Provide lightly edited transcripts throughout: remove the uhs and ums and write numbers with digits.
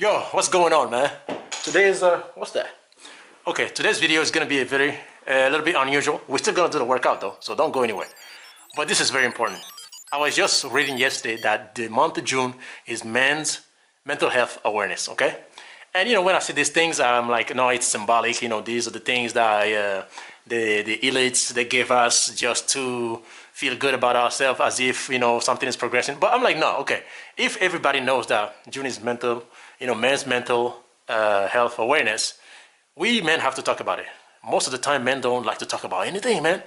Yo, what's going on, man? Today's what's that? Okay, today's video is gonna be a little bit unusual. We're still gonna do the workout though, so don't go anywhere. But this is very important. I was just reading yesterday that the month of June is Men's Mental Health Awareness. Okay, and when I see these things, I'm like, no, it's symbolic. These are the things that the elites they give us just to feel good about ourselves, as if something is progressing. But I'm like, no, okay. If everybody knows that June is men's mental health awareness, we men have to talk about it. Most of the time, men don't like to talk about anything, man,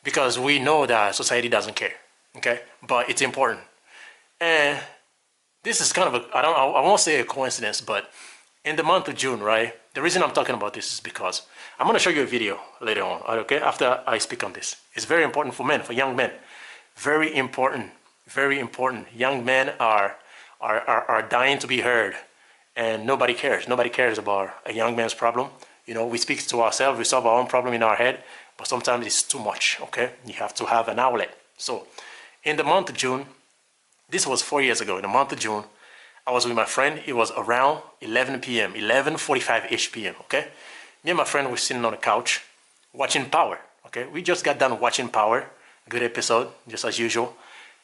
because we know that society doesn't care. Okay, but it's important, and this is kind of I won't say a coincidence, but in the month of June, right? The reason I'm talking about this is because I'm going to show you a video later on. Okay, after I speak on this, it's very important for men, for young men. Very important, very important. Young men are dying to be heard, and nobody cares. Nobody cares about a young man's problem. We speak to ourselves, we solve our own problem in our head, but sometimes it's too much. Okay, you have to have an outlet. So, in the month of June, this was 4 years ago. In the month of June, I was with my friend. It was around 11 p.m., 11:45-ish p.m. Okay, me and my friend were sitting on the couch watching Power. Okay, we just got done watching Power. Good episode, just as usual.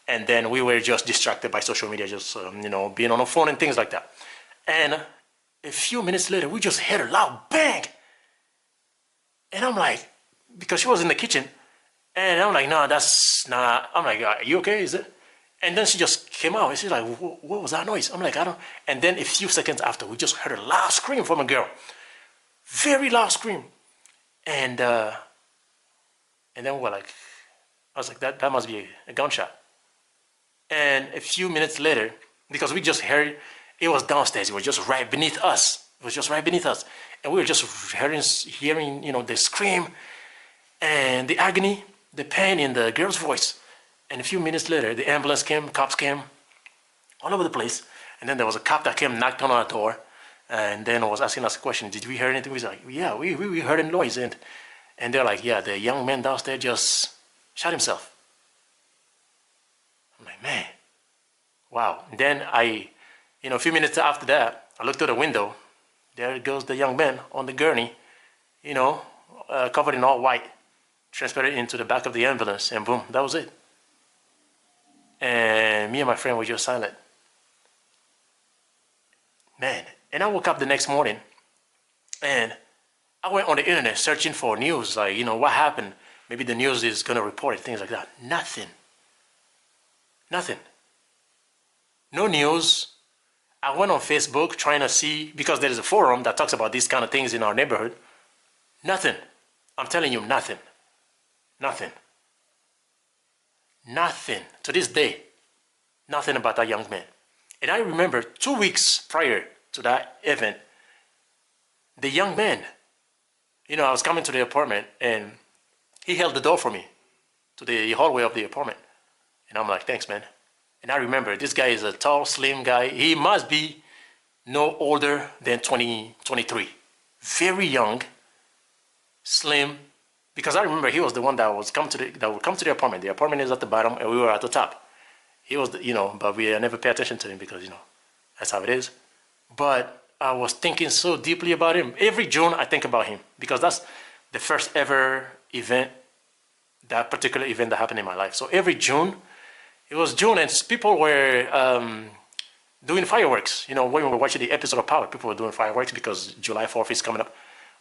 And then we were just distracted by social media, just being on the phone and things like that. And a few minutes later, we just heard a loud bang. And I'm like, because she was in the kitchen, and I'm like, no, that's not. I'm like, are you okay? Is it? And then she just came out, and she's like, what was that noise? I'm like, I don't. And then a few seconds after, we just heard a loud scream from a girl, very loud scream, and then we're like, I was like, that must be a gunshot. And a few minutes later, because we just heard, it was downstairs. It was just right beneath us. It was just right beneath us, and we were just hearing, the scream, and the agony, the pain in the girl's voice. And a few minutes later, the ambulance came, cops came, all over the place. And then there was a cop that came, knocked on our door, and then was asking us a question. Did we hear anything? We was like, yeah, we heard a noise. And they're like, yeah, the young man downstairs just shot himself. I'm like, man, wow. And then a few minutes after that, I looked through the window. There goes the young man on the gurney, covered in all white, transported into the back of the ambulance, and boom, that was it. And me and my friend were just silent. Man, and I woke up the next morning, and I went on the internet searching for news, like, what happened? Maybe the news is going to report it, things like that. Nothing. Nothing. No news. I went on Facebook trying to see, because there is a forum that talks about these kind of things in our neighborhood. Nothing. I'm telling you, nothing. Nothing. Nothing. To this day, nothing about that young man. And I remember 2 weeks prior to that event, the young man, I was coming to the apartment, and he held the door for me to the hallway of the apartment. And I'm like, thanks, man. And I remember this guy is a tall, slim guy. He must be no older than 23. Very young, slim. Because I remember he was the one that would come to the apartment. The apartment is at the bottom, and we were at the top. He was, but we never pay attention to him because, that's how it is. But I was thinking so deeply about him. Every June, I think about him because that's the first ever event, that particular event that happened in my life. So every June, it was June, and people were doing fireworks. When we were watching the episode of Power, people were doing fireworks because July 4th is coming up.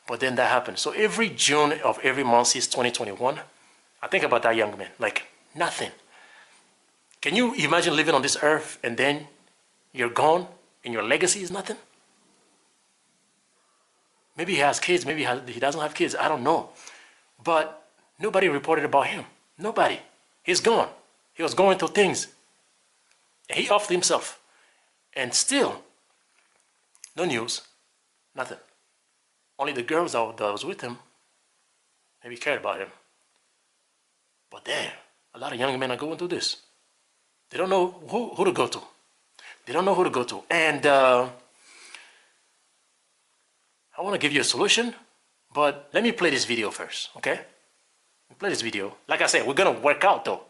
But then that happened. So every June of every month since 2021, I think about that young man. Like, nothing. Can you imagine living on this earth and then you're gone and your legacy is nothing? Maybe he has kids, maybe he doesn't have kids, I don't know. But nobody reported about him. Nobody. He's gone. He was going through things. And he offed himself. And still, no news, nothing. Only the girls that was with him maybe cared about him. But damn, a lot of young men are going through this. They don't know who to go to. They don't know who to go to. And I want to give you a solution, but let me play this video first, okay? Play this video. Like I said, we're going to work out though.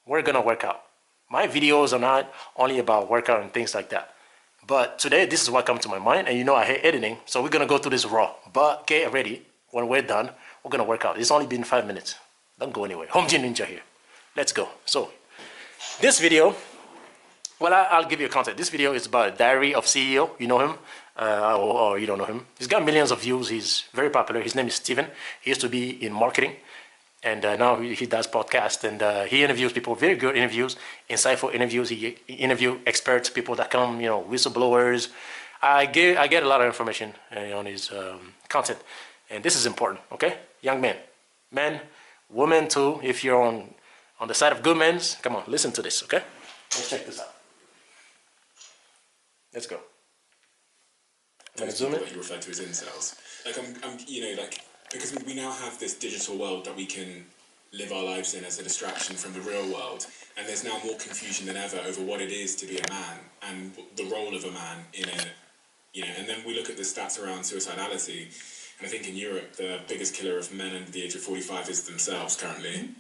We're going to work out. My videos are not only about workout and things like that. But today, this is what comes to my mind, and you know I hate editing, so we're gonna go through this raw. But get ready. When we're done, we're gonna work out. It's only been 5 minutes. Don't go anywhere. Home Gym Ninja here. Let's go. So, this video, well, I'll give you a context. This video is about Diary of CEO. You know him, or you don't know him. He's got millions of views. He's very popular. His name is Steven. He used to be in marketing, and now he does podcasts, and he interviews people, very good interviews, insightful interviews. He interview experts, people that come, you know, whistleblowers. I get a lot of information on his content, and this is important. Okay, young men, women too. If you're on the side of good men, come on, listen to this. Okay, let's check this out. Let's go. Those people that you refer to as incels. Like, you know, like, because we now have this digital world that we can live our lives in as a distraction from the real world, and there's now more confusion than ever over what it is to be a man and the role of a man in a, you know, and then we look at the stats around suicidality, and I think in Europe the biggest killer of men under the age of 45 is themselves currently.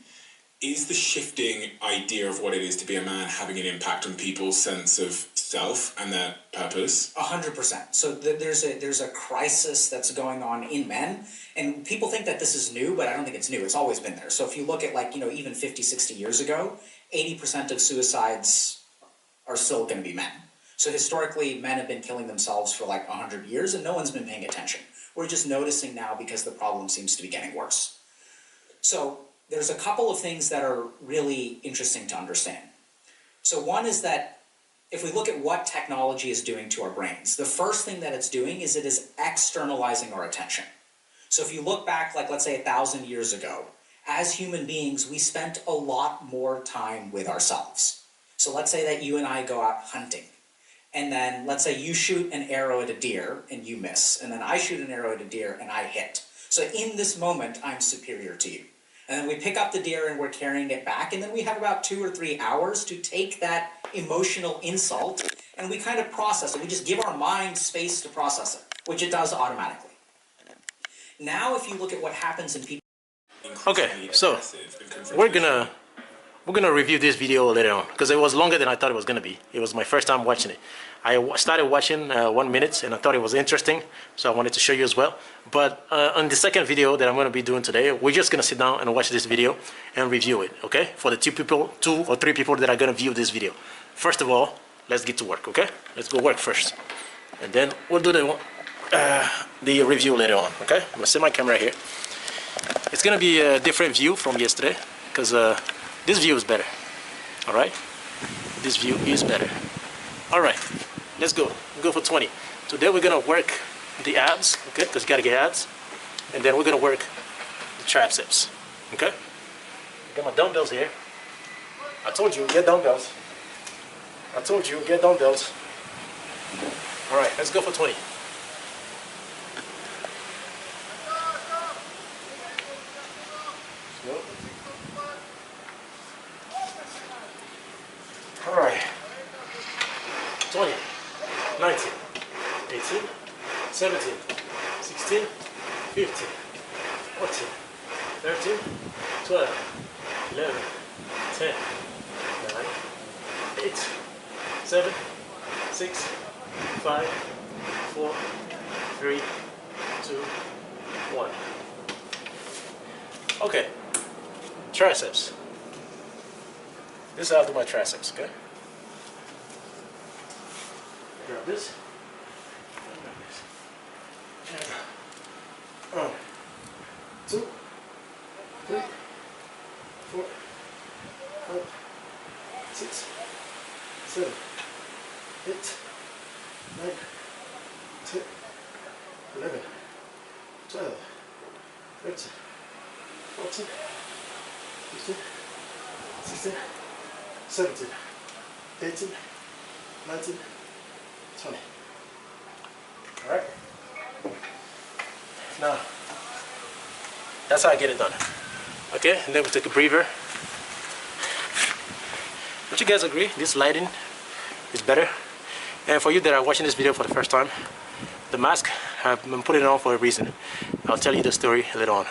Is the shifting idea of what it is to be a man having an impact on people's sense of self and their purpose? 100%. So there's a crisis that's going on in men, and people think that this is new, but I don't think it's new. It's always been there. So if you look at, like, you know, even 50, 60 years ago, 80% of suicides are still going to be men. So historically, men have been killing themselves for like 100 years, and no one's been paying attention. We're just noticing now because the problem seems to be getting worse. So there's a couple of things that are really interesting to understand. So one is that if we look at what technology is doing to our brains, the first thing that it's doing is it is externalizing our attention. So if you look back, like, let's say 1,000 years ago, as human beings, we spent a lot more time with ourselves. So let's say that you and I go out hunting, and then let's say you shoot an arrow at a deer and you miss, and then I shoot an arrow at a deer and I hit. So in this moment, I'm superior to you. And then we pick up the deer and we're carrying it back, and then we have about 2 or 3 hours to take that emotional insult and we kind of process it. We just give our mind space to process it, which it does automatically. Now if you look at what happens in people... Okay, so we're gonna review this video later on because it was longer than I thought it was gonna be. It was my first time watching it. I started watching 1 minute and I thought it was interesting, so I wanted to show you as well. But on the second video that I'm going to be doing today, we're just going to sit down and watch this video and review it, okay? For the 2 or 3 people that are going to view this video. First of all, let's get to work, okay? Let's go work first. And then we'll do the review later on, okay? I'm going to set my camera here. It's going to be a different view from yesterday because this view is better, all right? This view is better. All right. Let's go. We'll go for 20. Today we're gonna work the abs, okay? Because you gotta get abs, and then we're gonna work the triceps, okay? I got my dumbbells here. I told you get dumbbells. I told you get dumbbells. All right, let's go for 20. All right. 20, 19, 18, 17, 16, 15, 14, 13, 12, 11, 10, 9, 8, 7, 6, 5, 4, 3, 2, 1. Okay, triceps. This is how I do my triceps, okay? Grab this. Grab this. And 1, 2, 3, 4, 5, 6, 7, 8, 9, 10, 11, 12, 13, 14, 15, 16, 17, 18, 19, 20. All right. Now, that's how I get it done. Okay, and then we take a breather. Don't you guys agree? This lighting is better. And for you that are watching this video for the first time, the mask, I've been putting it on for a reason. I'll tell you the story later on.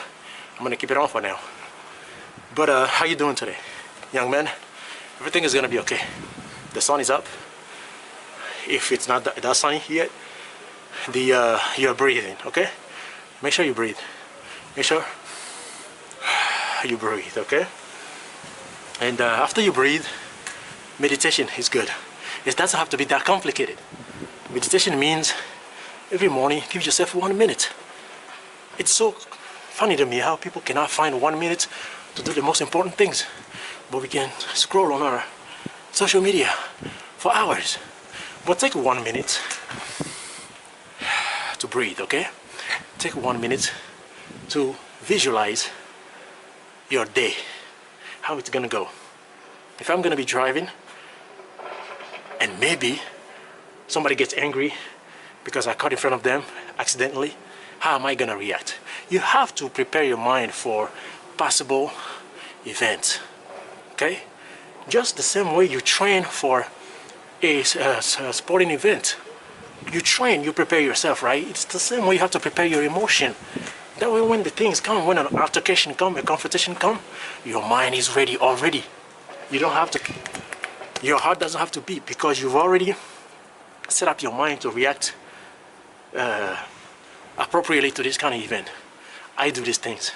I'm gonna keep it on for now. But how you doing today, young man? Everything is gonna be okay. The sun is up. if it's not that sunny yet, you're breathing, okay? Make sure you breathe. Make sure you breathe, okay? And after you breathe, meditation is good. It doesn't have to be that complicated. Meditation means every morning give yourself 1 minute. It's so funny to me how people cannot find 1 minute to do the most important things, but we can scroll on our social media for hours. But take 1 minute to breathe, okay? Take 1 minute to visualize your day, how it's gonna go. If I'm gonna be driving and maybe somebody gets angry because I cut in front of them accidentally, how am I gonna react? You have to prepare your mind for possible events, okay? Just the same way you train for a sporting event. You train, you prepare yourself, right? It's the same way you have to prepare your emotion. That way when the things come, when an altercation come, a confrontation come, your mind is ready already. You don't have to, your heart doesn't have to beat because you've already set up your mind to react appropriately to this kind of event. I do these things.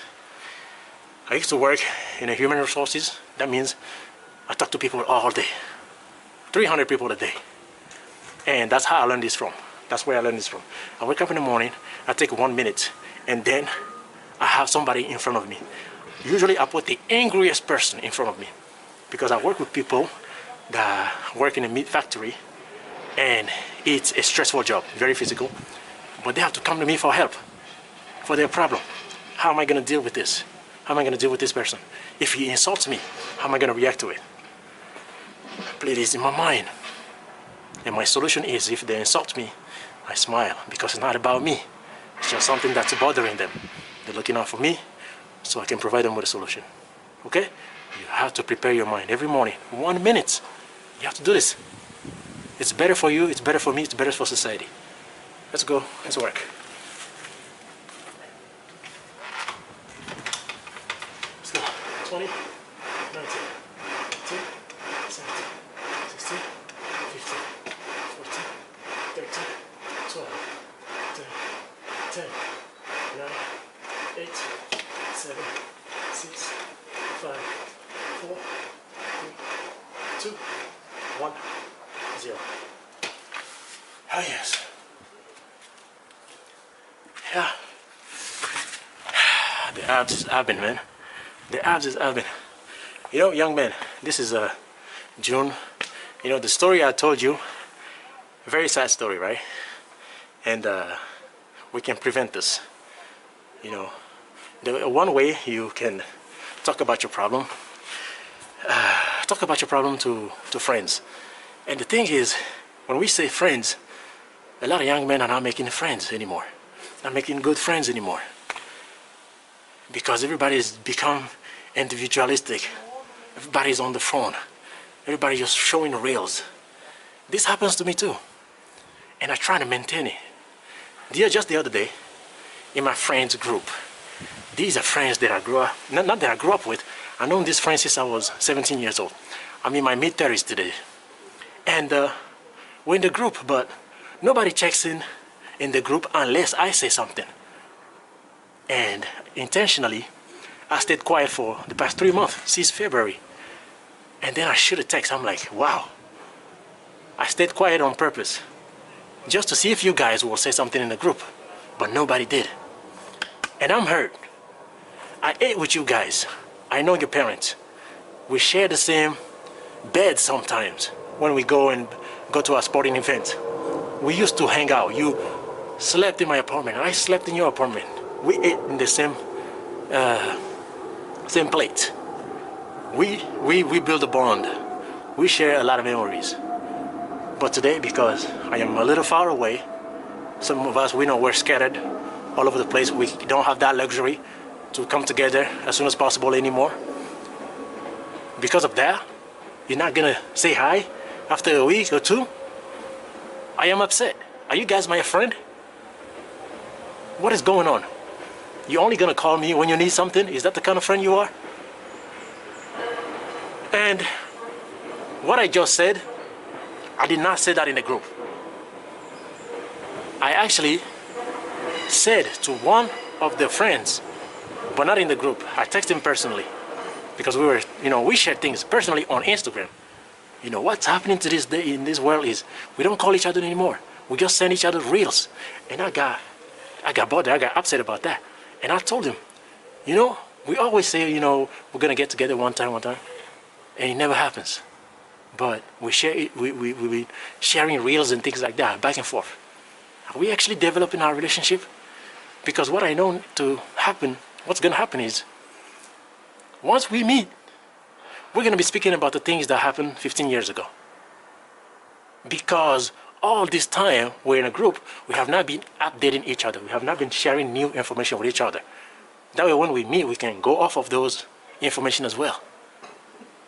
I used to work in a human resources. That means I talk to people all day. 300 people a day. And that's how I learned this from. That's where I learned this from. I wake up in the morning, I take 1 minute, and then I have somebody in front of me. Usually I put the angriest person in front of me because I work with people that work in a meat factory and it's a stressful job, very physical, but they have to come to me for help, for their problem. How am I gonna deal with this? How am I gonna deal with this person? If he insults me, how am I gonna react to it? Play this in my mind. And my solution is, if they insult me, I smile because it's not about me. It's just something that's bothering them. They're looking out for me so I can provide them with a solution. Okay? You have to prepare your mind every morning. 1 minute. You have to do this. It's better for you, it's better for me, it's better for society. Let's go, let's work. Let's go. 20, 19, 18, 17, 16, 15, 14, 13, 12, 10, 9, 8, 7, 6, 5, 4, 3, 2, 1, 0. Oh yes. Yeah. The abs is abing, man. The abs is abing. You know, young man, this is June. You know, the story I told you, a very sad story, right? And we can prevent this. You know, the one way you can talk about your problem, to friends. And the thing is, when we say friends, a lot of young men are not making friends anymore. Not making good friends anymore. Because everybody's become individualistic. Everybody's on the phone. Everybody just showing reels. This happens to me too. And I try to maintain it. Just the other day, in my friends group, these are friends that I grew up, not that I grew up with. I've known these friends since I was 17 years old. I'm in my mid-30s today. And we're in the group, but nobody checks in the group unless I say something. And intentionally, I stayed quiet for the past 3 months, since February. And then I shoot a text. I'm like, wow. I stayed quiet on purpose, just to see if you guys will say something in the group. But nobody did. And I'm hurt. I ate with you guys. I know your parents. We share the same bed sometimes when we go to a sporting event. We used to hang out. You slept in my apartment. I slept in your apartment. We ate in the same plate. We build a bond. We share a lot of memories. But today, because I am a little far away, some of us, we know we're scattered all over the place. We don't have that luxury to come together as soon as possible anymore. Because of that, you're not gonna say hi after a week or two? I am upset. Are you guys my friend? What is going on? You're only gonna call me when you need something? Is that the kind of friend you are? And what I just said, I did not say that in the group. I actually said to one of the friends, but not in the group. I texted him personally because we were, we share things personally on Instagram. What's happening to this day in this world is we don't call each other anymore. We just send each other reels. And I got bothered. I got upset about that. And I told him, we always say, we're gonna get together one time, and it never happens. But we share, we sharing reels and things like that, back and forth. Are we actually developing our relationship? Because what I know to happen, what's gonna happen is, once we meet, we're gonna be speaking about the things that happened 15 years ago. Because all this time we're in a group, we have not been updating each other. We have not been sharing new information with each other. That way when we meet, we can go off of those information as well.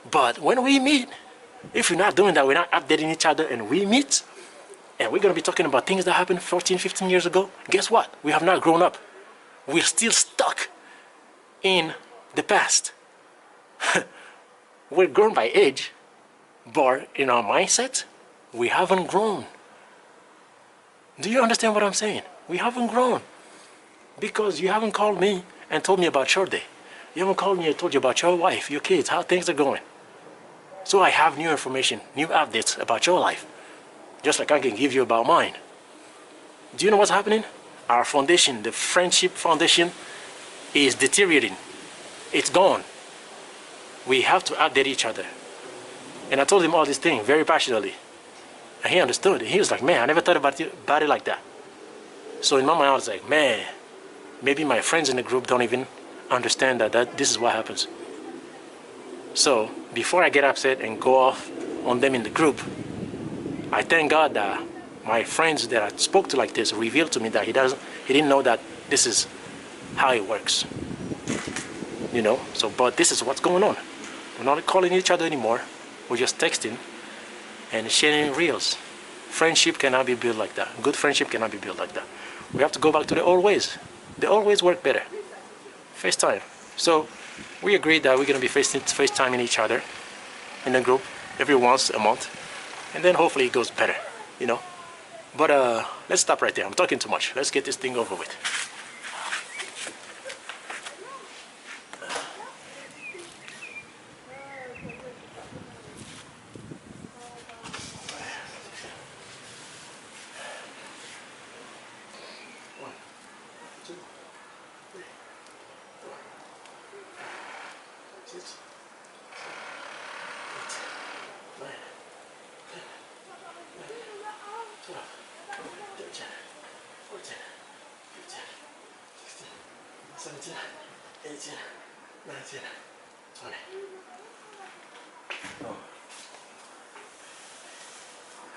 But when we meet, if we're not doing that, we're not updating each other, and we meet, and we're going to be talking about things that happened 14, 15 years ago, guess what? We have not grown up. We're still stuck in the past. We're grown by age, but in our mindset, we haven't grown. Do you understand what I'm saying? We haven't grown. Because you haven't called me and told me about your day. You haven't called me and told you about your wife, your kids, how things are going. So I have new information, new updates about your life, just like I can give you about mine. Do you know what's happening? Our foundation, the friendship foundation, is deteriorating. It's gone. We have to update each other. And I told him all these things very passionately. And he understood. He was like, man, I never thought about it like that. So in my mind, I was like, man, maybe my friends in the group don't even understand that this is what happens. So before I get upset and go off on them in the group, I thank God that my friends that I spoke to like this revealed to me that he didn't know that this is how it works. So, but this is what's going on. We're not calling each other anymore. We're just texting and sharing reels. Friendship cannot be built like that. Good friendship cannot be built like that. We have to go back to the old ways. The old ways work better. FaceTime. So we agreed that we're going to be FaceTiming each other in a group every once a month. And then hopefully it goes better, But let's stop right there. I'm talking too much. Let's get this thing over with.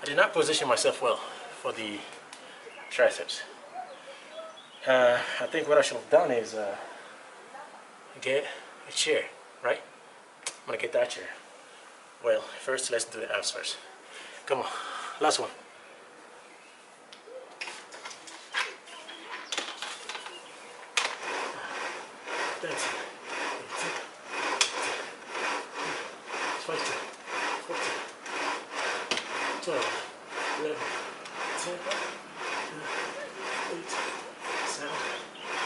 I did not position myself well for the triceps. I think what I should have done is get a chair, right? I'm gonna get that chair. Well, first let's do the abs first. Come on, last one. That's it. 15, 14, 12, 11, 10, 8, 7,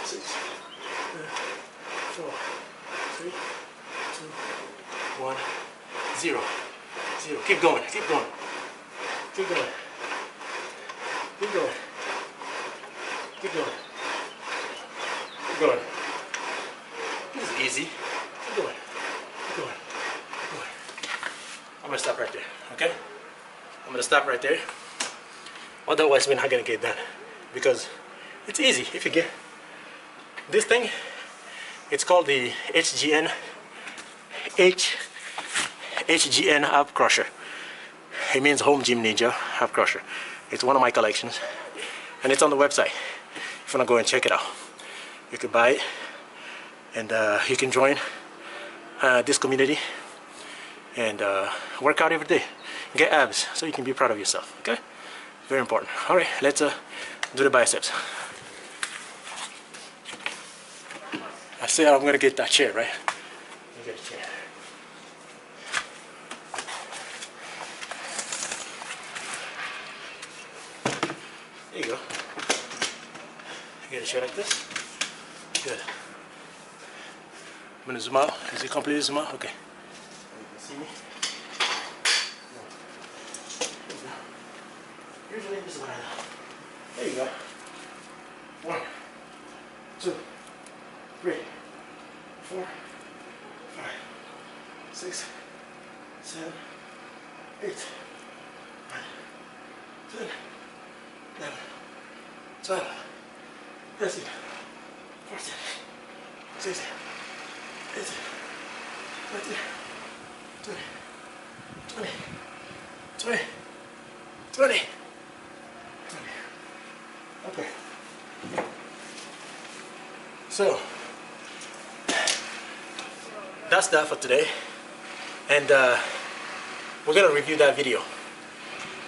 6, 4, 3, 2, 1, 0. Keep going, keep going. Keep going. Keep going. Keep going. Keep going. This is easy. Keep going. Keep going. Keep going. I'm gonna stop right there, okay? I'm gonna stop right there. Otherwise, we're not gonna get done. Because it's easy if you get this thing. It's called the HGN Ab Crusher. It means Home Gym Ninja Ab Crusher. It's one of my collections, and it's on the website. If you wanna go and check it out, you can buy it, and you can join this community and work out every day. Get abs so you can be proud of yourself. Okay, very important. All right, let's do the biceps. I said I'm gonna get that chair, right? Let me get a chair. There you go. Get it straight like this. Good. I'm gonna zoom out. Is it completely zoom out? Okay. You can see me. Usually this is what I do. There you go. 1, 2, 3, 4, 5, 6, 7, 8, 9, 10, 11, 12, 13, 14, 16, 18, 19, 20, 20, 20, 20. Okay. So that's that for today, and we're gonna review that video.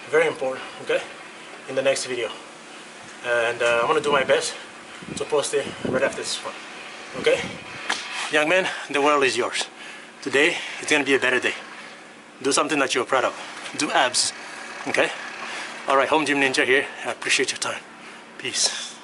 Very important, okay? In the next video, and I'm gonna do my best to post it right after this one. Okay, young man, the world is yours. Today it's gonna be a better day. Do something that you're proud of. Do abs, okay? All right, Home Gym Ninja here. I appreciate your time. Peace.